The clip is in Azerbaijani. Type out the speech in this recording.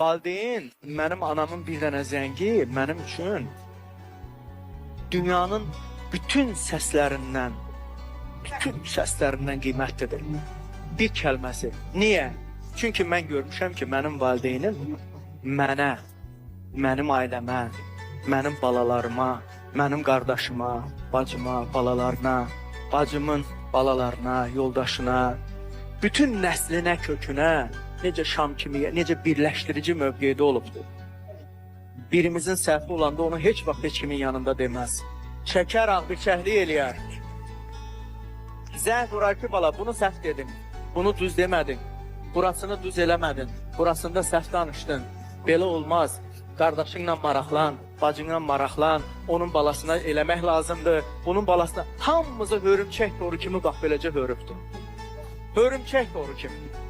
Valideyn, mənim anamın bir dənə zəngi mənim üçün dünyanın bütün səslərindən qiymətlidir. Bir kəlməsi. Niyə? Çünki mən görmüşəm ki, mənim valideynim mənə, mənim ailəmə, mənim balalarıma, mənim qardaşıma, bacıma, balalarına, bacımın balalarına, yoldaşına, bütün nəslinə, kökünə necə şam kimi, necə birləşdirici mövqeydə olubdur. Birimizin səhvi olanda onu heç vaxt heç kimin yanında deməz. Şəkər ağbirçəklik eləyər. Zəng vurar ki, bala, bunu səhv dedim, bunu düz demədin, burasını düz eləmədin, burasında səhv danışdın, belə olmaz. Qardaşınla maraqlan, bacınla maraqlan, onun balasına eləmək lazımdır, bunun balasına hamımıza hörümçək toru kimi bax beləcə hörübdür. Hörümçək toru kimi.